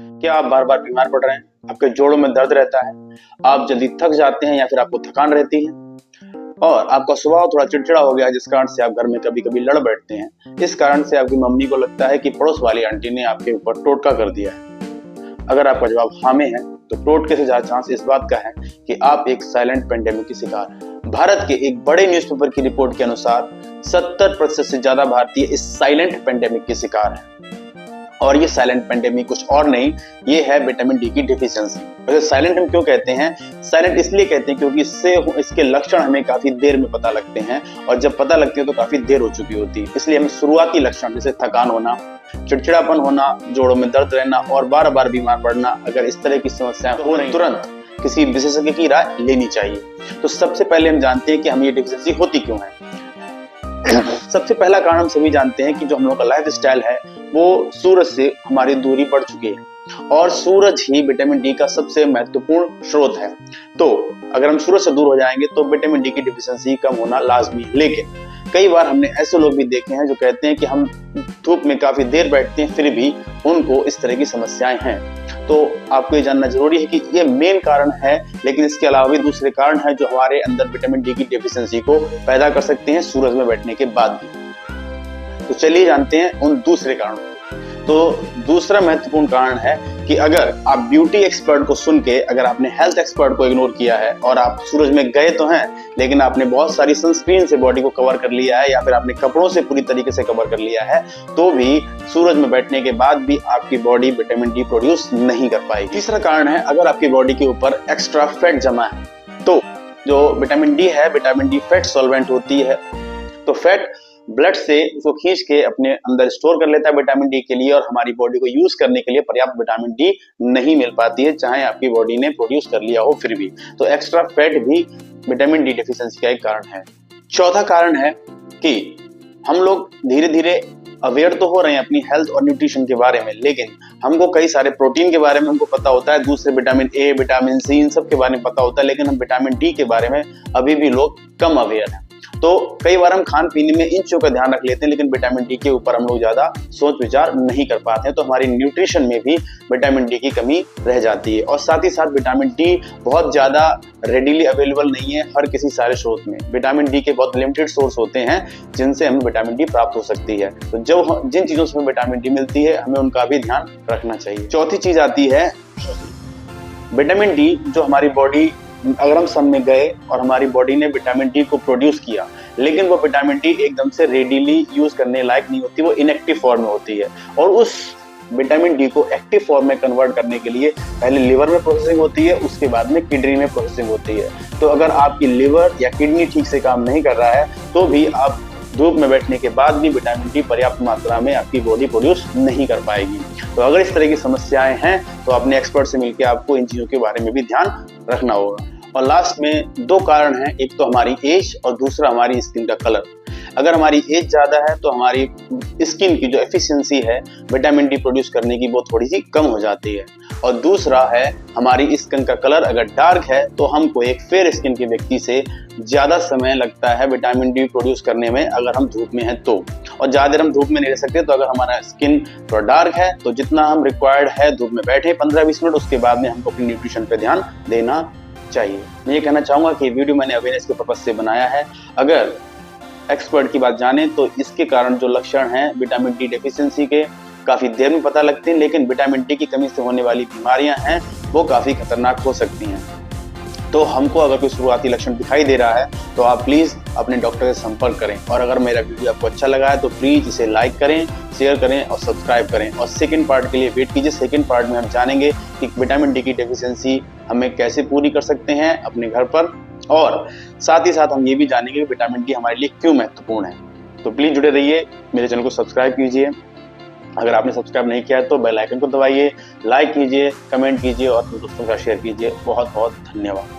क्या आप बार बार बीमार पड़ रहे हैं? आपके जोड़ों में दर्द रहता है? आप जल्दी थक जाते हैं या फिर आपको थकान रहती है? और आपका स्वभाव थोड़ा चिड़चिड़ा हो गया है, जिस कारण से आप घर में कभी कभी लड़ बैठते हैं। इस कारण से आपकी मम्मी को लगता है कि पड़ोस वाली आंटी ने आपके ऊपर टोटका कर दिया है। अगर आपका जवाब हाँ में है तो टोटके से ज्यादा चांस इस बात का है कि आप एक साइलेंट पेंडेमिक की शिकार हैं। भारत के एक बड़े न्यूज़पेपर की रिपोर्ट के अनुसार 70% से ज्यादा भारतीय इस साइलेंट पेंडेमिक के शिकार हैं। और ये साइलेंट पेंडेमिक कुछ और नहीं, ये है विटामिन डी की डिफिशियंसी। वैसे साइलेंट हम क्यों कहते हैं? साइलेंट इसलिए कहते हैं क्योंकि इसके लक्षण हमें काफी देर में पता लगते हैं, और जब पता लगते हैं तो काफी देर हो चुकी होती है। इसलिए हमें शुरुआती लक्षण जैसे थकान होना, चिड़चिड़ापन होना, जोड़ों में दर्द रहना और बार बार बीमार पड़ना, अगर इस तरह की समस्याएं हो रही तुरंत किसी विशेषज्ञ की राय लेनी चाहिए। तो सबसे पहले हम जानते हैं कि हमें ये डिफिशियंसी होती क्यों है। सबसे पहला कारण हम सभी जानते हैं कि जो हम लोग का लाइफ स्टाइल है वो सूरज से हमारी दूरी बढ़ चुकी है, और सूरज ही विटामिन डी का सबसे महत्वपूर्ण स्रोत है। तो अगर हम सूरज से दूर हो जाएंगे तो विटामिन डी की डिफिशियंसी कम होना लाजमी है। लेकिन कई बार हमने ऐसे लोग भी देखे हैं जो कहते हैं कि हम धूप में काफी देर बैठते हैं, फिर भी उनको इस तरह की समस्याएं हैं। तो आपको ये जानना जरूरी है कि ये मेन कारण है, लेकिन इसके अलावा भी दूसरे कारण है जो हमारे अंदर विटामिन डी की डेफिशिएंसी को पैदा कर सकते हैं सूरज में बैठने के बाद भी। तो चलिए जानते हैं उन दूसरे कारणों को। तो दूसरा महत्वपूर्ण कारण है कि अगर आप ब्यूटी एक्सपर्ट को सुन के, अगर आपने हेल्थ एक्सपर्ट को इग्नोर किया है और आप सूरज में गए तो हैं, लेकिन आपने बहुत सारी सनस्क्रीन से बॉडी को कवर कर लिया है या फिर आपने कपड़ों से पूरी तरीके से कवर कर लिया है, तो भी सूरज में बैठने के बाद भी आपकी बॉडी विटामिन डी प्रोड्यूस नहीं कर पाएगी। तीसरा कारण है, अगर आपकी बॉडी के ऊपर एक्स्ट्रा फैट जमा है, तो जो विटामिन डी है, विटामिन डी फैट सॉल्वेंट होती है, तो फैट ब्लड से उसको खींच के अपने अंदर स्टोर कर लेता है विटामिन डी के लिए, और हमारी बॉडी को यूज करने के लिए पर्याप्त विटामिन डी नहीं मिल पाती है, चाहे आपकी बॉडी ने प्रोड्यूस कर लिया हो फिर भी। तो एक्स्ट्रा फैट भी विटामिन डी डेफिशिएंसी का एक कारण है। चौथा कारण है कि हम लोग धीरे धीरे अवेयर तो हो रहे हैं अपनी हेल्थ और न्यूट्रिशन के बारे में, लेकिन हमको कई सारे प्रोटीन के बारे में हमको पता होता है, दूसरे विटामिन ए, विटामिन सी, इन सब के बारे में पता होता है, लेकिन हम विटामिन डी के बारे में अभी भी लोग कम अवेयर हैं। तो कई बार हम खान पीने में इन चीजों का ध्यान रख लेते हैं, लेकिन विटामिन डी के ऊपर हम लोग ज्यादा सोच विचार नहीं कर पाते हैं, तो हमारी न्यूट्रिशन में भी विटामिन डी की कमी रह जाती है। और साथ ही साथ विटामिन डी बहुत ज्यादा रेडिली अवेलेबल नहीं है हर किसी सारे स्रोत में। विटामिन डी के बहुत लिमिटेड सोर्स होते हैं जिनसे हमें विटामिन डी प्राप्त हो सकती है। तो जब जिन चीजों से विटामिन डी मिलती है, हमें उनका भी ध्यान रखना चाहिए। चौथी चीज आती है विटामिन डी, जो हमारी बॉडी, अगर हम सन में गए और हमारी बॉडी ने विटामिन डी को प्रोड्यूस किया, लेकिन वो विटामिन डी एकदम से रेडिली यूज करने लायक नहीं होती, वो इनएक्टिव फॉर्म में होती है। और उस विटामिन डी को एक्टिव फॉर्म में कन्वर्ट करने के लिए पहले लिवर में प्रोसेसिंग होती है, उसके बाद में किडनी में प्रोसेसिंग होती है। तो अगर आपकी लिवर या किडनी ठीक से काम नहीं कर रहा है, तो भी आप धूप में बैठने के बाद भी विटामिन डी पर्याप्त मात्रा में आपकी बॉडी प्रोड्यूस नहीं कर पाएगी। तो अगर इस तरह की समस्याएं हैं तो अपने एक्सपर्ट से मिलकर आपको इन चीजों के बारे में भी ध्यान रखना होगा। और लास्ट में दो कारण हैं, एक तो हमारी एज और दूसरा हमारी स्किन का कलर। अगर हमारी एज ज्यादा है तो हमारी स्किन की जो एफिशिएंसी है विटामिन डी प्रोड्यूस करने की, वो थोड़ी सी कम हो जाती है। और दूसरा है हमारी स्किन का कलर अगर डार्क है तो हमको एक फेयर स्किन के व्यक्ति से ज्यादा समय लगता है विटामिन डी प्रोड्यूस करने में, अगर हम धूप में हैं तो। और ज्यादा देर हम धूप में नहीं रह सकते, तो अगर हमारा स्किन थोड़ा डार्क है तो जितना हम रिक्वायर्ड है धूप में बैठे 15-20 मिनट, उसके बाद में हमको अपनी न्यूट्रिशन पे ध्यान देना चाहिए। मैं ये कहना चाहूंगा कि वीडियो मैंने अवेयरनेस के पर्पज से बनाया है। अगर एक्सपर्ट की बात जाने तो इसके कारण जो लक्षण हैं विटामिन डी डेफिशिएंसी के, काफी देर में पता लगते हैं, लेकिन विटामिन डी की कमी से होने वाली बीमारियां हैं वो काफी खतरनाक हो सकती हैं। तो हमको अगर कोई शुरुआती लक्षण दिखाई दे रहा है तो आप प्लीज अपने डॉक्टर से संपर्क करें। और अगर मेरा वीडियो आपको अच्छा लगा है तो प्लीज इसे लाइक करें, शेयर करें और सब्सक्राइब करें। और सेकंड पार्ट के लिए वेट कीजिए। सेकंड पार्ट में हम जानेंगे कि विटामिन डी की डेफिशिएंसी हमें कैसे पूरी कर सकते हैं अपने घर पर, और साथ ही साथ हम ये भी जानेंगे कि विटामिन डी हमारे लिए क्यों महत्वपूर्ण है। तो प्लीज जुड़े रहिए, मेरे चैनल को सब्सक्राइब कीजिए। अगर आपने सब्सक्राइब नहीं किया है तो बेल आइकन को दबाइए, लाइक कीजिए, कमेंट कीजिए और अपने दोस्तों के साथ शेयर कीजिए। बहुत बहुत धन्यवाद।